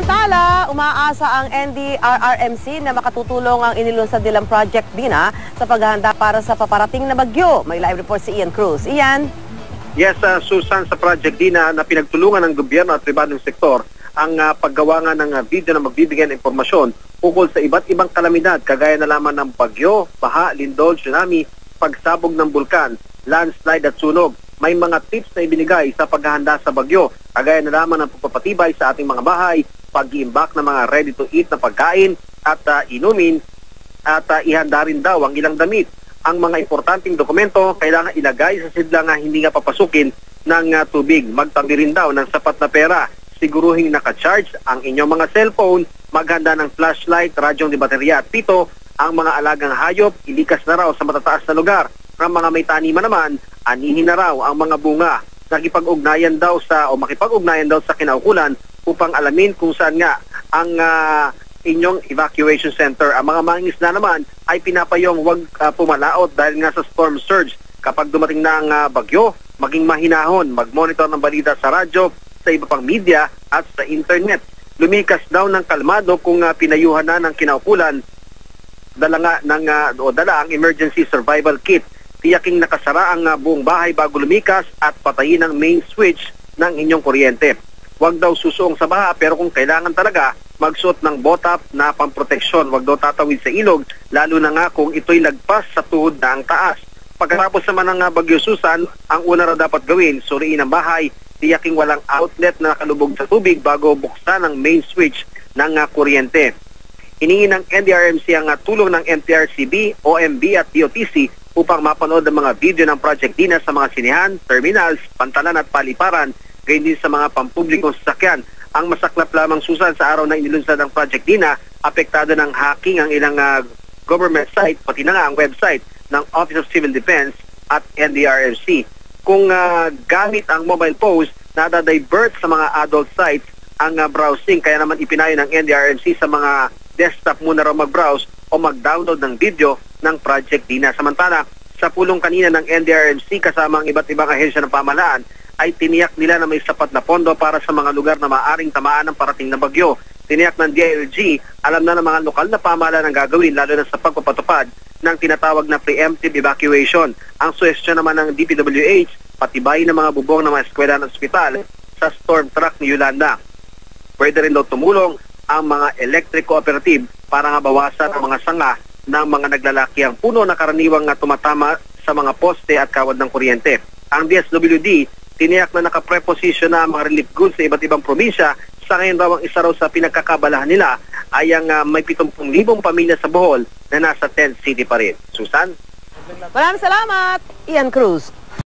Samantala, umaasa ang NDRRMC na makatutulong ang inilunsad nilang Project Dina sa paghahanda para sa paparating na bagyo. May live report si Ian Cruz. Ian? Yes, Susan, sa Project Dina na pinagtulungan ng gobyerno at pribadong sektor ang paggawa nga ng video na magbibigay ng impormasyon ukol sa iba't ibang kalamidad kagaya na lamang ng bagyo, baha, lindol, tsunami, pagsabog ng bulkan, landslide at sunog. May mga tips na ibinigay sa paghahanda sa bagyo, kagaya na lamang ng pagpapatibay sa ating mga bahay, pag-iimbak ng mga ready-to-eat na pagkain at inumin, at ihanda rin daw ang ilang damit. Ang mga importanteng dokumento kailangan ilagay sa sidlang hindi nga papasukin ng tubig. Magtabi rin daw ng sapat na pera. Siguruhing naka-charge ang inyong mga cellphone, maghanda ng flashlight, radyong di baterya at pito. Ang mga alagang hayop, ilikas na raw sa matataas na lugar. Ang mga may taniman naman, anihin na raw ang mga bunga. Makipag-ugnayan daw sa kinaukulan upang alamin kung saan nga ang inyong evacuation center. Ang mga mangingisda naman ay pinapayong huwag pumalaot dahil nga sa storm surge. Kapag dumating na ang bagyo, maging mahinahon, mag-monitor ng balita sa radyo, sa iba pang media at sa internet. Lumikas daw ng kalmado kung pinayuhan na ng kinaukulan, dala ang emergency survival kit. Tiyaking nakasara ang buong bahay bago lumikas at patayin ang main switch ng inyong kuryente. Huwag daw susuong sa baha, pero kung kailangan talaga, magsuot ng botap na pamproteksyon. Huwag daw tatawid sa ilog, lalo na nga kung ito'y lagpas sa tuhod na ang taas. Pagkatapos naman ng Bagyo Susan, ang una raw dapat gawin, suriin ang bahay, tiyaking walang outlet na nakalubog sa tubig bago buksan ang main switch ng kuryente. Hiningi ng NDRRMC ang tulong ng NTRCB, OMB at DOTC upang mapanood ang mga video ng Project Dina sa mga sinihan, terminals, pantalan at paliparan, gayon din sa mga pampublikong sasakyan. Ang masaklap lamang, Susan, sa araw na inilunsad ang Project Dina, apektado ng hacking ang ilang government site, pati na nga ang website ng Office of Civil Defense at NDRRMC. Kung gamit ang mobile phones, nada-divert sa mga adult sites ang browsing, kaya naman ipinayo ng NDRRMC sa mga desktop muna raw mag-browse o mag-download ng video ng Project Dina. Samantala, sa pulong kanina ng NDRRMC kasama ang iba't ibang ahensya ng pamahalaan, ay tiniyak nila na may sapat na pondo para sa mga lugar na maaaring tamaan ng parating na bagyo. Tiniyak ng DILG, alam na ng mga lokal na pamahalaan ang gagawin, lalo na sa pagpapatupad ng tinatawag na preemptive evacuation. Ang suhestyon naman ng DPWH, patibay ng mga bubong ng mga eskwela at ospital sa storm track ni Yolanda. Pwede rin daw tumulong ang mga electric cooperative para nga bawasan ang mga sanga ng mga naglalakihang puno na karaniwang tumatama sa mga poste at kawad ng kuryente. Ang DSWD, tiniyak na nakapreposition na ang mga relief goods sa iba't ibang probinsya. Sa ngayon raw, ang isa raw sa pinagkakabalahan nila ay ang may 70,000 pamilya sa Bohol na nasa tent city pa rin. Susan? Maraming salamat, Ian Cruz.